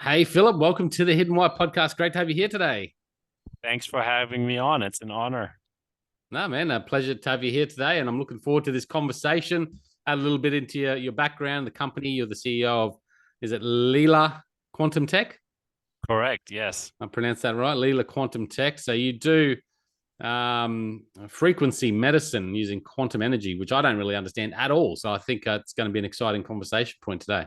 Hey, Philip, welcome to the Hidden White podcast. Great to have you here today. Thanks for having me on. It's an honor. No, man, a pleasure to have you here today. And I'm looking forward to this conversation. Add a little bit into your background, the company. You're the CEO of, is it Leela Quantum Tech? Correct. Yes. I pronounced that right, Leela Quantum Tech. So you do frequency medicine using quantum energy, which I don't really understand at all. So I think it's going to be an exciting conversation point today.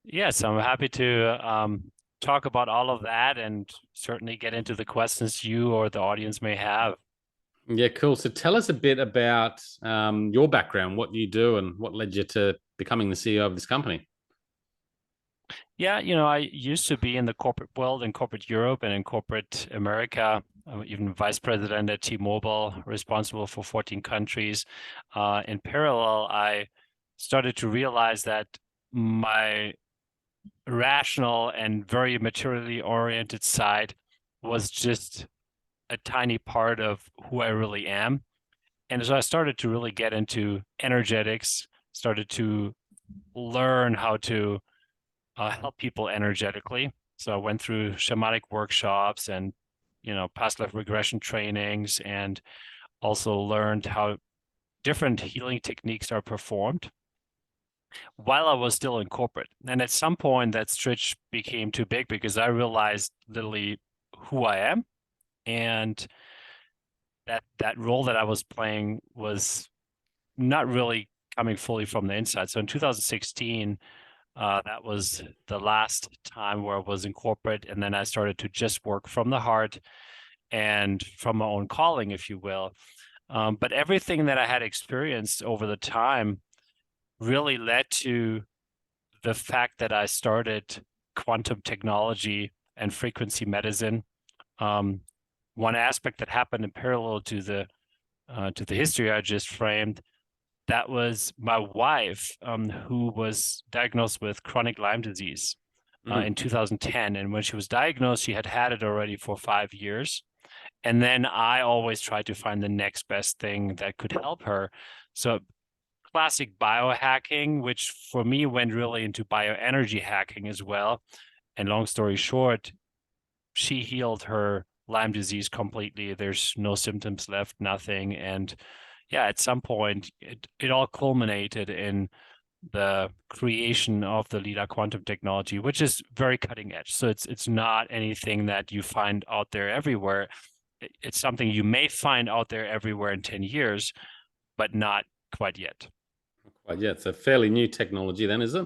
Yes, I'm happy to talk about all of that and certainly get into the questions you or the audience may have. Yeah, cool. So tell us a bit about your background, what you do, and what led you to becoming the CEO of this company. Yeah, I used to be in the corporate world, in corporate Europe and in corporate America, even vice president at T-Mobile, responsible for 14 countries. In parallel, I started to realize that my rational and very materially oriented side was just a tiny part of who I really am. And so I started to really get into energetics, started to learn how to help people energetically. So I went through shamanic workshops and, past life regression trainings, and also learned how different healing techniques are performed while I was still in corporate. And at some point, that stretch became too big because I realized literally who I am, and that role that I was playing was not really coming fully from the inside. So in 2016, that was the last time where I was in corporate, and then I started to just work from the heart and from my own calling, if you will. But everything that I had experienced over the time really led to the fact that I started quantum technology and frequency medicine. One aspect that happened in parallel to the history I just framed, that was my wife, who was diagnosed with chronic Lyme disease in 2010. And when she was diagnosed, she had had it already for 5 years. And then I always tried to find the next best thing that could help her. So classic biohacking, which for me went really into bioenergy hacking as well. And long story short, she healed her Lyme disease completely. There's no symptoms left, nothing. And yeah, at some point, it all culminated in the creation of the Leela quantum technology, which is very cutting edge. So it's not anything that you find out there everywhere. It's something you may find out there everywhere in 10 years, but not quite yet. Quite yeah, it's a fairly new technology then, is it?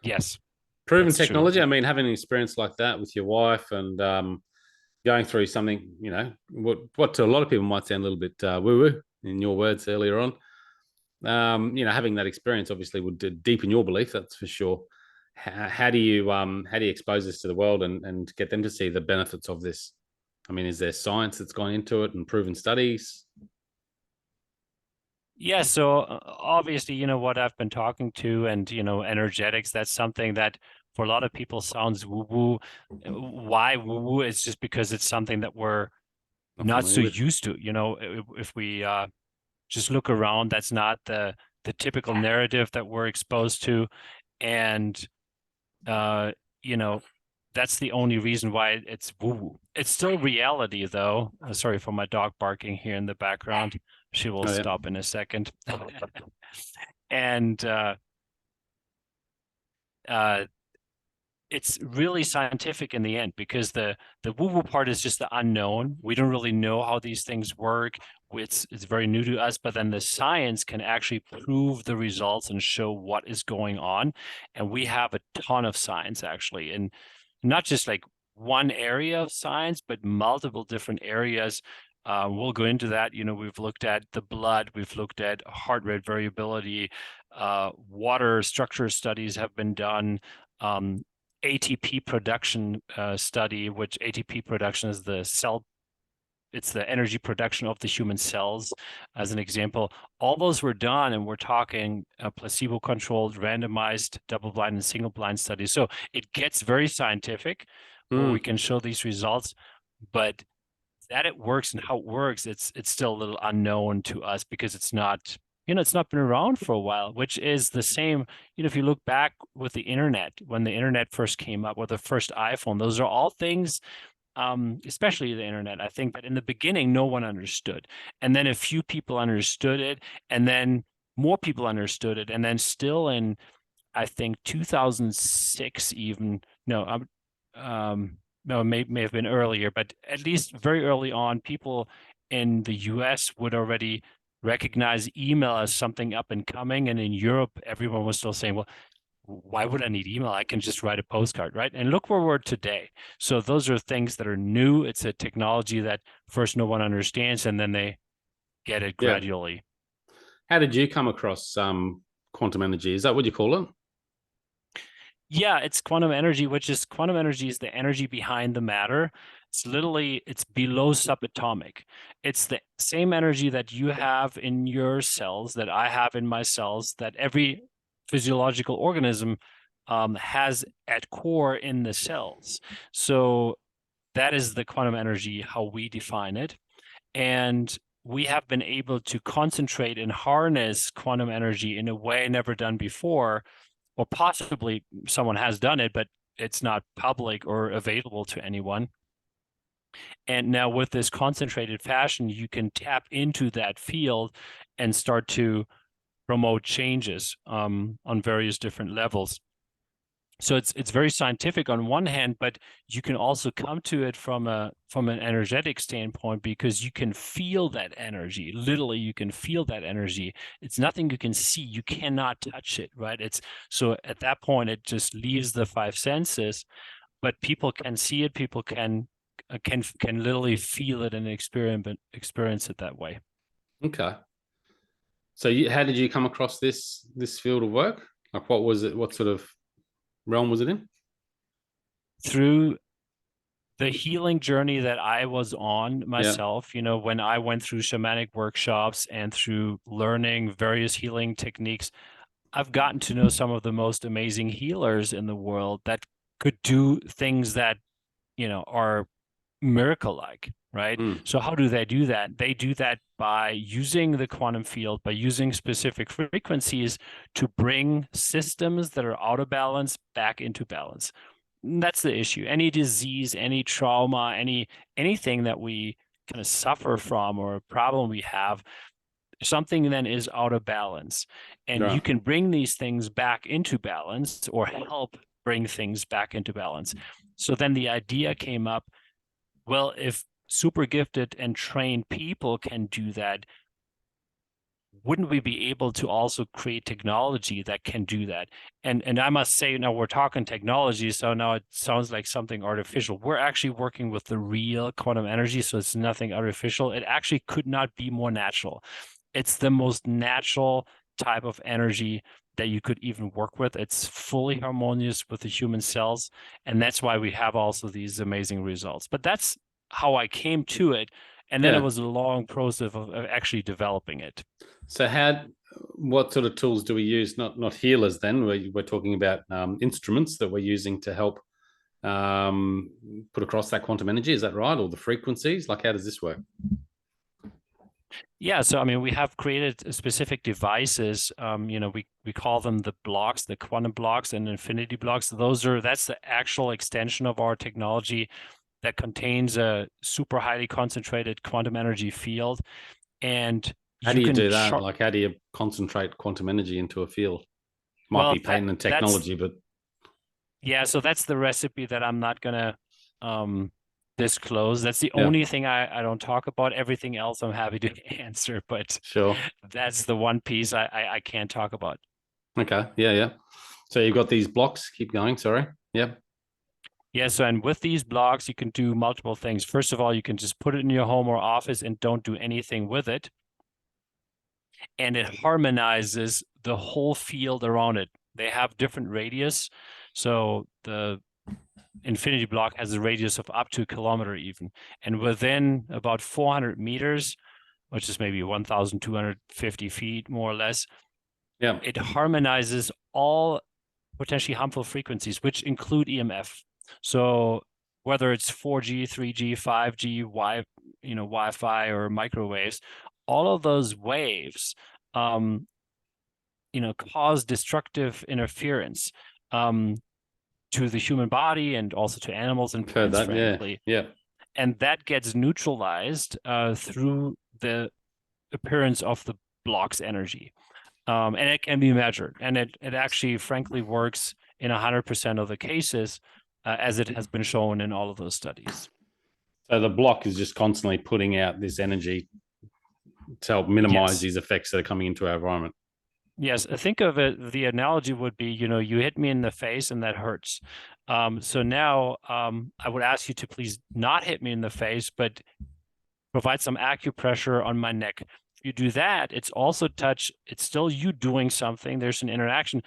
Yes, Proven that's true. technology. I mean, having an experience like that with your wife and going through something, what to a lot of people might sound a little bit woo-woo in your words earlier on. Having that experience obviously would deepen your belief, that's for sure. How do you expose this to the world and get them to see the benefits of this? I mean, is there science that's gone into it and proven studies? Yeah, so obviously, what I've been talking to and, energetics, that's something that for a lot of people sounds woo-woo. Why woo-woo? It's just because it's something that we're not so With. used to. If we just look around, that's not the typical narrative that we're exposed to. And, uh, you know, that's the only reason why it's woo-woo. It's still reality, though. Sorry for my dog barking here in the background. She will Oh, yeah. stop in a second. And uh, it's really scientific in the end because the woo-woo part is just the unknown. We don't really know how these things work. It's very new to us, but then the science can actually prove the results and show what is going on. And we have a ton of science actually, and not just like one area of science, but multiple different areas. We'll go into that. We've looked at the blood, we've looked at heart rate variability, water structure studies have been done. ATP production study, which ATP production is it's the energy production of the human cells, as an example. All those were done, and we're talking placebo-controlled, randomized, double-blind, and single-blind studies. So it gets very scientific, where we can show these results, but that it works and how it works, it's still a little unknown to us because it's not it's not been around for a while, which is the same. If you look back with the internet, when the internet first came up, with the first iPhone, those are all things, especially the internet, I think that in the beginning, no one understood. And then a few people understood it, and then more people understood it. And then still in, I think, 2006, even, no, no, may have been earlier, but at least very early on, people in the US would already recognize email as something up and coming. And in Europe, everyone was still saying, well, why would I need email? I can just write a postcard, right? And look where we're today. So those are things that are new. It's a technology that first no one understands, and then they get it Yeah. gradually. How did you come across quantum energy? Is that what you call it? Yeah, it's quantum energy, which is quantum energy is the energy behind the matter. It's below subatomic. It's the same energy that you have in your cells, that I have in my cells, that every physiological organism has at core in the cells. So that is the quantum energy, how we define it. And we have been able to concentrate and harness quantum energy in a way never done before, or possibly someone has done it, but it's not public or available to anyone. And now with this concentrated fashion, you can tap into that field and start to promote changes on various different levels. So it's very scientific on one hand, but you can also come to it from an energetic standpoint, because you can feel that energy. Literally, you can feel that energy. It's nothing you can see. You cannot touch it, right? So at that point, it just leaves the five senses, but people can see it. People can literally feel it and experience it that way. Okay. So how did you come across this field of work? Like, what was it? What sort of realm was it in? Through the healing journey that I was on Yeah. myself, when I went through shamanic workshops and through learning various healing techniques, I've gotten to know some of the most amazing healers in the world that could do things that, are miracle-like, right? So how do they do that? They do that by using the quantum field, by using specific frequencies to bring systems that are out of balance back into balance. That's the issue. Any disease, any trauma, anything that we kind of suffer from, or a problem we have, something then is out of balance. And you Right. can bring these things back into balance, or help bring things back into balance. So then the idea came up, well, if super gifted and trained people can do that, wouldn't we be able to also create technology that can do that? And I must say, now we're talking technology, so now it sounds like something artificial. We're actually working with the real quantum energy, so it's nothing artificial. It actually could not be more natural. It's the most natural type of energy that you could even work with. It's fully harmonious with the human cells, and that's why we have also these amazing results. But that's how I came to it. And then it was a long process of actually developing it. So what sort of tools do we use? Not healers then. We're talking about instruments that we're using to help put across that quantum energy. Is that right? Or the frequencies? Like, how does this work? Yeah, so I mean, we have created specific devices. We call them the blocks, the quantum blocks and infinity blocks. That's the actual extension of our technology that contains a super highly concentrated quantum energy field. And How do you do that? Like, how do you concentrate quantum energy into a field? Might be patent and technology, but yeah, so that's the recipe that I'm not gonna disclose. That's the only thing I don't talk about. Everything else I'm happy to answer, but sure, that's the one piece I can't talk about. Okay, yeah. So you've got these blocks. Keep going. Sorry. Yeah. Yeah, so and with these blocks, you can do multiple things. First of all, you can just put it in your home or office and don't do anything with it. And it harmonizes the whole field around it. They have different radius. So the infinity block has a radius of up to a kilometer even. And within about 400 meters, which is maybe 1,250 feet, more or less, it harmonizes all potentially harmful frequencies, which include EMF. So whether it's 4G, 3G, 5G, Wi-Fi or microwaves, all of those waves cause destructive interference to the human body and also to animals and plants, frankly. Yeah. And that gets neutralized through the appearance of the block's energy. And it can be measured. And it actually, frankly, works in 100% of the cases, as it has been shown in all of those studies. So the block is just constantly putting out this energy to help minimize these effects that are coming into our environment. Yes, think of it, the analogy would be, you hit me in the face and that hurts. So now I would ask you to please not hit me in the face, but provide some acupressure on my neck. If you do that, it's also touch, it's still you doing something, there's an interaction,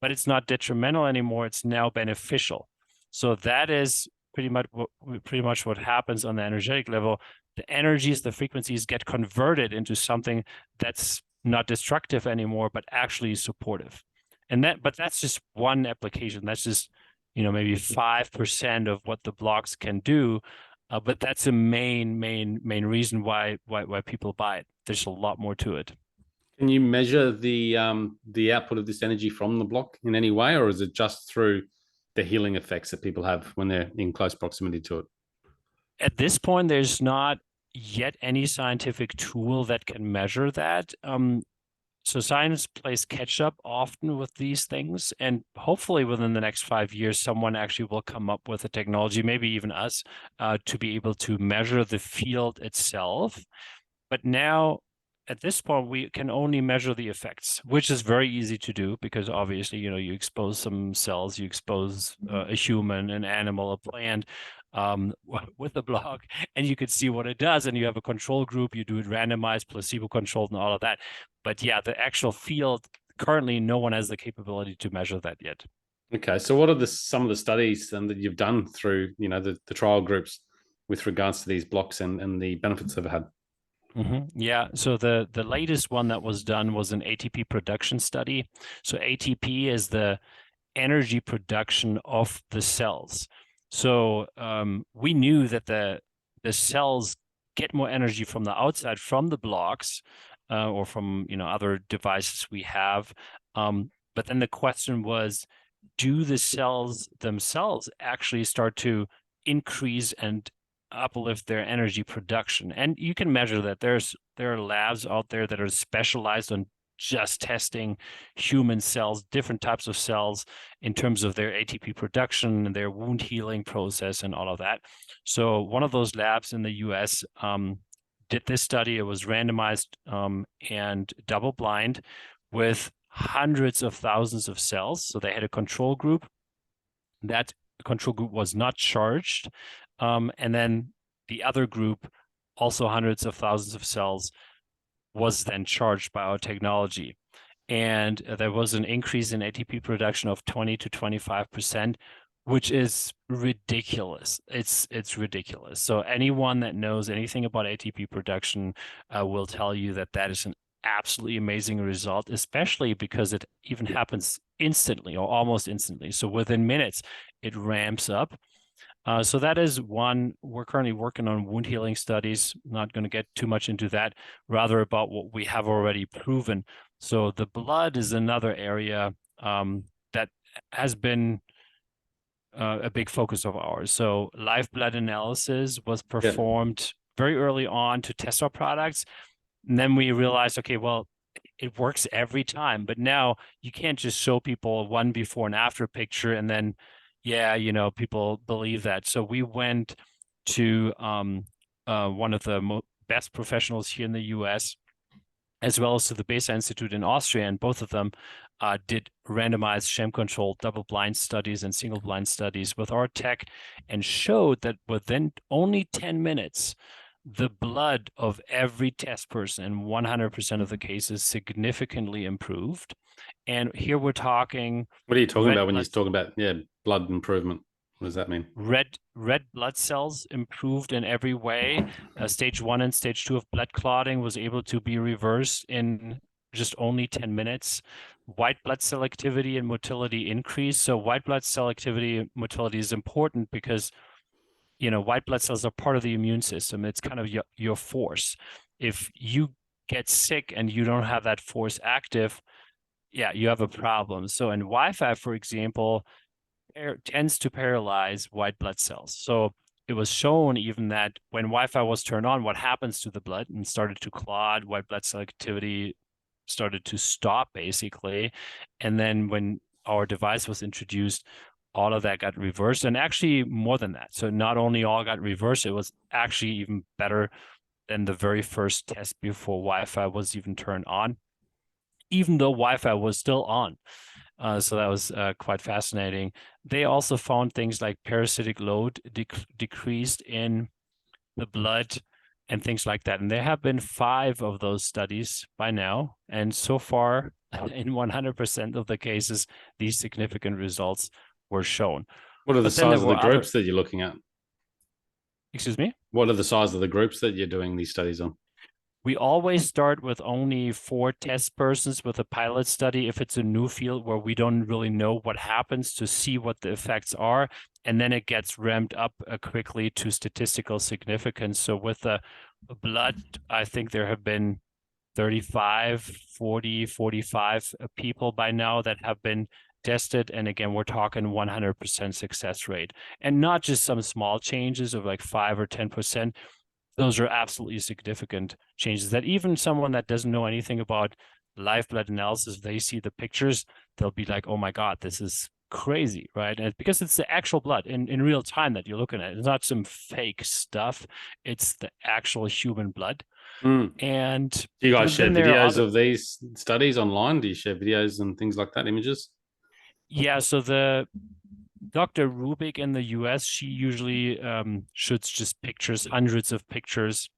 but it's not detrimental anymore, it's now beneficial. So that is pretty much what happens on the energetic level. The energies, the frequencies get converted into something that's not destructive anymore, but actually supportive. But that's just one application. That's just, maybe 5% of what the blocks can do. But that's a main reason why people buy it. There's a lot more to it. Can you measure the output of this energy from the block in any way, or is it just through the healing effects that people have when they're in close proximity to it? At this point, there's not yet any scientific tool that can measure that. So science plays catch up often with these things, and hopefully within the next 5 years, someone actually will come up with a technology, maybe even us, to be able to measure the field itself. But now, at this point, we can only measure the effects, which is very easy to do because obviously, you expose some cells, you expose a human, an animal, a plant, with a block, and you could see what it does, and you have a control group, you do it randomized, placebo controlled, and all of that. But yeah, the actual field, currently no one has the capability to measure that yet. Okay, so what are some of the studies that you've done through the trial groups with regards to these blocks and the benefits they've had? Yeah, so the latest one that was done was an ATP production study. So ATP is the energy production of the cells. So we knew that the cells get more energy from the outside, from the blocks, or from other devices we have. But then the question was, do the cells themselves actually start to increase and uplift their energy production? And you can measure that. There are labs out there that are specialized on just testing human cells, different types of cells, in terms of their ATP production and their wound healing process and all of that. So one of those labs in the US did this study. It was randomized and double blind with hundreds of thousands of cells. So they had a control group. That control group was not charged. And then the other group, also hundreds of thousands of cells, was then charged by our technology. And there was an increase in ATP production of 20 to 25%, which is ridiculous. It's ridiculous. So anyone that knows anything about ATP production will tell you that that is an absolutely amazing result, especially because it even happens instantly or almost instantly. So within minutes, it ramps up. So that is one. We're currently working on wound healing studies. Not going to get too much into that, rather about what we have already proven. So the blood is another area that has been a big focus of ours. So live blood analysis was performed very early on to test our products. And then we realized, okay, well, it works every time. But now you can't just show people one before and after picture and then people believe that. So we went to one of the best professionals here in the US, as well as to the Besa Institute in Austria, and both of them did randomized, sham-controlled, double-blind studies and single-blind studies with our tech, and showed that within only 10 minutes, the blood of every test person in 100% of the cases significantly improved. And here we're talking. What are you talking about when you're talking about blood improvement? What does that mean? Red blood cells improved in every way. Stage 1 and stage 2 of blood clotting was able to be reversed in just only 10 minutes. White blood cell activity and motility increased. So white blood cell activity and motility is important because white blood cells are part of the immune system. It's kind of your force. If you get sick and you don't have that force active, yeah, you have a problem. So in Wi-Fi, for example, tends to paralyze white blood cells. So it was shown even that when Wi-Fi was turned on, what happens to the blood and started to clot, white blood cell activity started to stop basically. And then when our device was introduced, all of that got reversed, and actually more than that. So not only all got reversed, it was actually even better than the very first test before Wi-Fi was even turned on, even though Wi-Fi was still on. So that was quite fascinating. They also found things like parasitic load decreased in the blood and things like that. And there have been 5 of those studies by now. And so far, in 100% of the cases, these significant results were shown. What are the But then there size of the were groups that you're looking at? Excuse me? What are the size of the groups that you're doing these studies on? We always start with only 4 test persons with a pilot study if it's a new field where we don't really know what happens, to see what the effects are. And then it gets ramped up quickly to statistical significance. So with the blood, I think there have been 35, 40, 45 people by now that have been tested. And again, we're talking 100% success rate. And not just some small changes of like 5 or 10%. Those are absolutely significant changes that even someone that doesn't know anything about live blood analysis, they see the pictures, they'll be like, oh my God, this is crazy, right? And because it's the actual blood in real time that you're looking at. It's not some fake stuff. It's the actual human blood. And do you guys share videos other... of these studies online? Do you share videos and things like that, images? Yeah, so the Dr. Rubik in the US, she usually shoots just pictures, hundreds of pictures.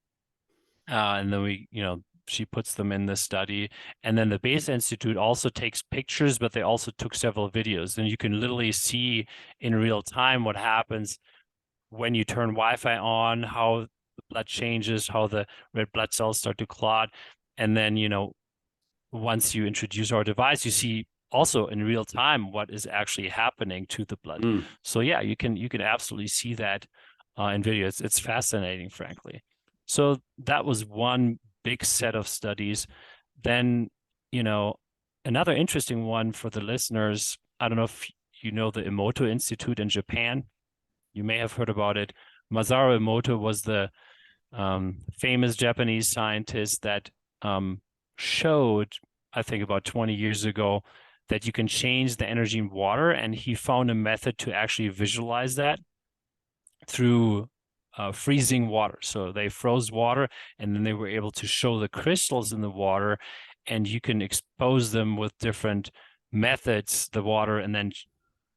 And then she puts them in the study. And then the Base Institute also takes pictures, but they also took several videos. And you can literally see in real time what happens when you turn Wi-Fi on, how the blood changes, how the red blood cells start to clot. And then, once you introduce our device, you see also in real time what is actually happening to the blood. So yeah, you can absolutely see that in video. It's fascinating, frankly. So that was one big set of studies. Then, another interesting one for the listeners, I don't know if you know the Emoto Institute in Japan. You may have heard about it. Masaru Emoto was the famous Japanese scientist that showed, I think about 20 years ago, that you can change the energy in water. And he found a method to actually visualize that through freezing water. So they froze water, and then they were able to show the crystals in the water, and you can expose them with different methods, the water, and then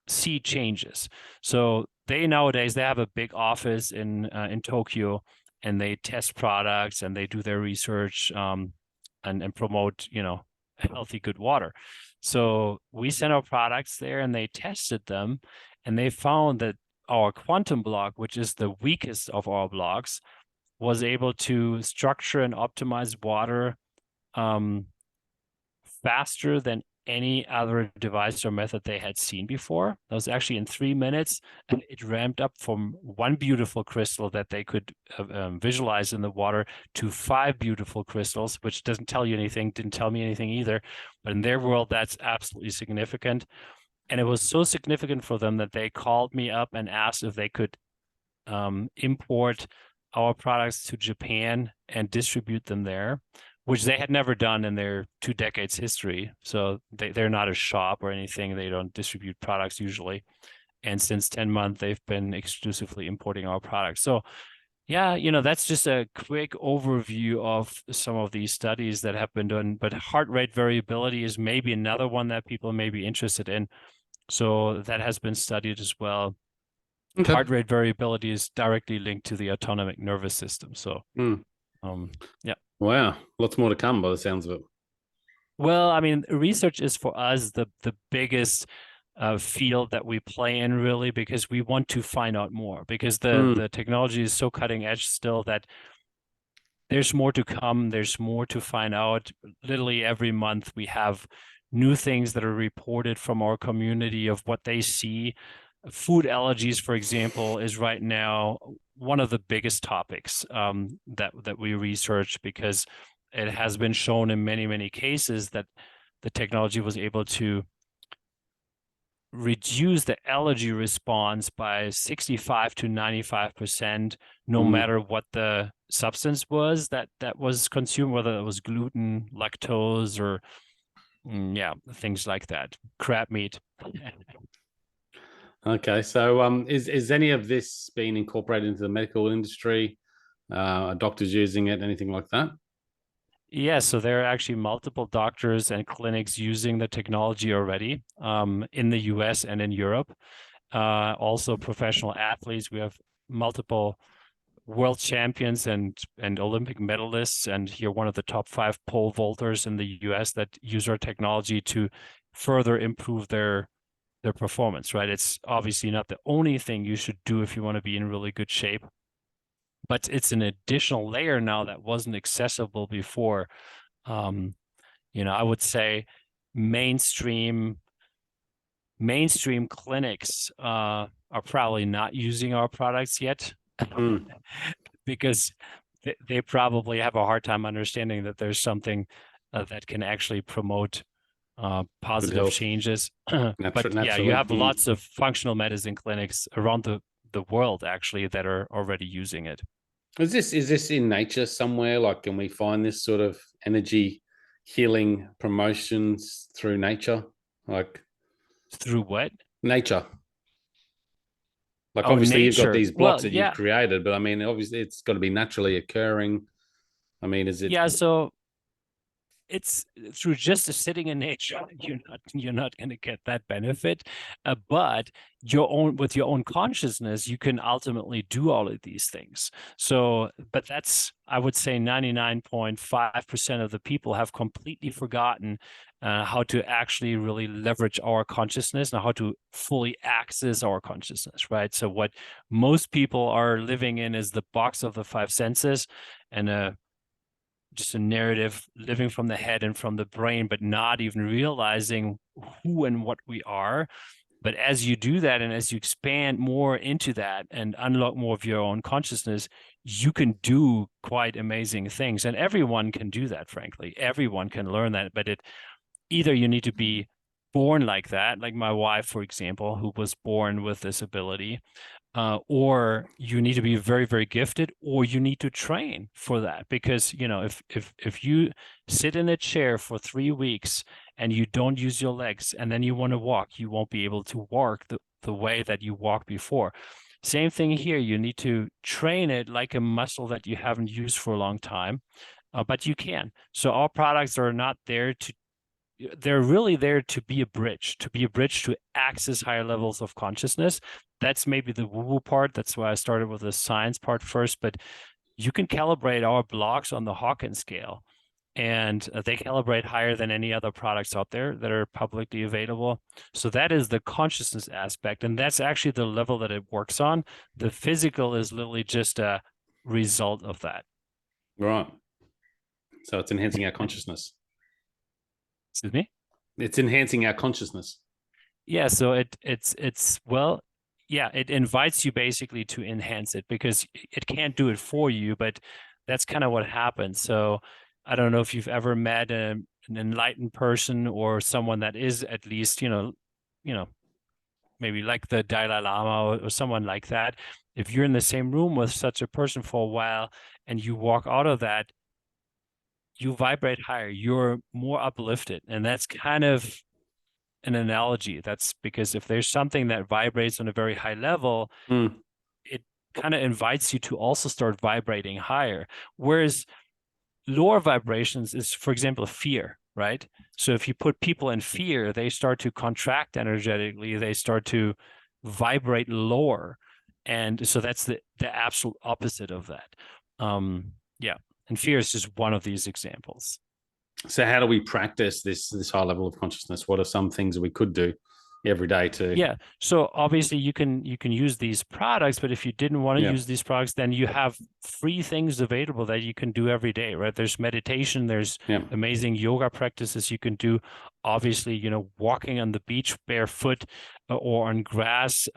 see changes. So nowadays they have a big office in Tokyo, and they test products and they do their research and promote, healthy, good water. So we sent our products there and they tested them, and they found that our quantum block, which is the weakest of our blocks, was able to structure and optimize water faster than any other device or method they had seen before. That was actually in 3 minutes, and it ramped up from one beautiful crystal that they could visualize in the water to 5 beautiful crystals, which doesn't tell you anything, didn't tell me anything either. But in their world, that's absolutely significant. And it was so significant for them that they called me up and asked if they could import our products to Japan and distribute them there, which they had never done in their 2 decades history. So they're not a shop or anything. They don't distribute products usually. And since 10 months, they've been exclusively importing our products. So yeah, that's just a quick overview of some of these studies that have been done. But heart rate variability is maybe another one that people may be interested in. So that has been studied as well. Okay. Heart rate variability is directly linked to the autonomic nervous system. So, yeah. Wow, lots more to come by the sounds of it. Well, I mean, research is for us the biggest field that we play in, really, because we want to find out more, because the technology is so cutting edge still that there's more to come. There's more to find out. Literally every month we have new things that are reported from our community of what they see. Food allergies, for example, is right now one of the biggest topics that we research, because it has been shown in many, many cases that the technology was able to reduce the allergy response by 65 to 95%, no matter what the substance was that was consumed, whether it was gluten, lactose, or things like that, crab meat. Okay, so is any of this being incorporated into the medical industry? Are doctors using it, anything like that? Yeah, so there are actually multiple doctors and clinics using the technology already in the US and in Europe. Also professional athletes. We have multiple world champions and Olympic medalists, and here one of the top 5 pole vaulters in the US that use our technology to further improve their performance, right? It's obviously not the only thing you should do if you want to be in really good shape, but it's an additional layer now that wasn't accessible before. I would say mainstream clinics are probably not using our products yet because they probably have a hard time understanding that there's something that can actually promote positive changes. But yeah, you have lots of functional medicine clinics around the world actually that are already using it. Is this in nature somewhere? Like, can we find this sort of energy healing promotions through nature? Like through what? Nature. Like obviously nature. You've got these blocks that yeah. you've created, but I mean obviously it's got to be naturally occurring. I mean, is it? Yeah, so it's through just sitting in nature, you're not going to get that benefit, but with your own consciousness, you can ultimately do all of these things. So, but that's, I would say 99.5% of the people have completely forgotten how to actually really leverage our consciousness and how to fully access our consciousness, right? So what most people are living in is the box of the 5 senses and just a narrative living from the head and from the brain, but not even realizing who and what we are. But as you do that, and as you expand more into that and unlock more of your own consciousness, you can do quite amazing things. And everyone can do that, frankly. Everyone can learn that. But either you need to be born like that, like my wife, for example, who was born with this ability, or you need to be very, very gifted, or you need to train for that. Because, if you sit in a chair for 3 weeks and you don't use your legs and then you want to walk, you won't be able to walk the way that you walked before. Same thing here. You need to train it like a muscle that you haven't used for a long time, but you can. So our products are not there they're really there to be a bridge to access higher levels of consciousness. That's maybe the woo-woo part. That's why I started with the science part first, but you can calibrate our blocks on the Hawkins scale, and they calibrate higher than any other products out there that are publicly available. So that is the consciousness aspect, and that's actually the level that it works on. The physical is literally just a result of that. Right. So it's enhancing our consciousness. Excuse me? It's enhancing our consciousness. Yeah, so it invites you basically to enhance it because it can't do it for you, but that's kind of what happens. So I don't know if you've ever met an enlightened person or someone that is at least, maybe like the Dalai Lama or someone like that. If you're in the same room with such a person for a while and you walk out of that, you vibrate higher, you're more uplifted. And that's kind of an analogy. That's because if there's something that vibrates on a very high level, it kind of invites you to also start vibrating higher. Whereas lower vibrations is, for example, fear, right? So if you put people in fear, they start to contract energetically, they start to vibrate lower. And so that's the absolute opposite of that. And fear is just one of these examples. So how do we practice this high level of consciousness? What are some things that we could do every day to? Yeah. So obviously you can use these products, but if you didn't want to use these products, then you have free things available that you can do every day, right? There's meditation, there's amazing yoga practices you can do. Obviously, walking on the beach barefoot or on grass,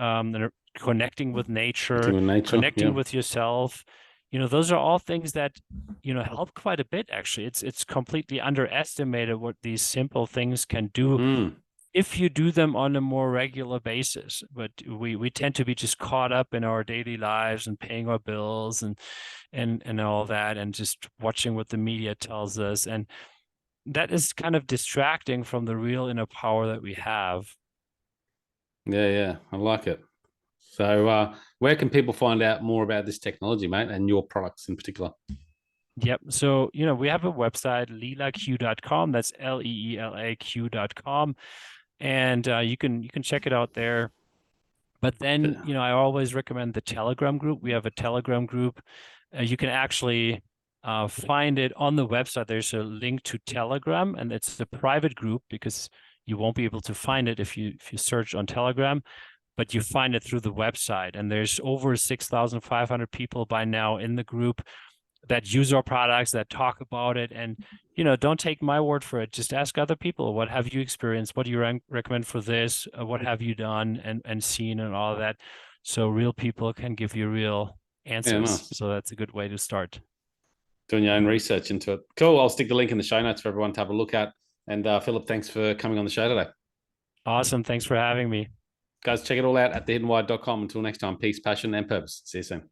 connecting with nature, connecting with yourself. those are all things that, help quite a bit, actually. It's completely underestimated what these simple things can do if you do them on a more regular basis. But we tend to be just caught up in our daily lives and paying our bills and all that, and just watching what the media tells us. And that is kind of distracting from the real inner power that we have. Yeah, I like it. So where can people find out more about this technology, mate, and your products in particular? Yep. So, we have a website, leelaq.com. That's leelaq.com. And you can check it out there. But then, I always recommend the Telegram group. We have a Telegram group. You can actually find it on the website. There's a link to Telegram, and it's the private group, because you won't be able to find it if you search on Telegram, but you find it through the website. And there's over 6,500 people by now in the group that use our products, that talk about it. And, don't take my word for it. Just ask other people. What have you experienced? What do you recommend for this? What have you done and seen and all of that? So real people can give you real answers. Yeah, nice. So that's a good way to start. Doing your own research into it. Cool. I'll stick the link in the show notes for everyone to have a look at. And Philip, thanks for coming on the show today. Awesome. Thanks for having me. Guys, check it all out at thehiddenwire.com. Until next time, peace, passion, and purpose. See you soon.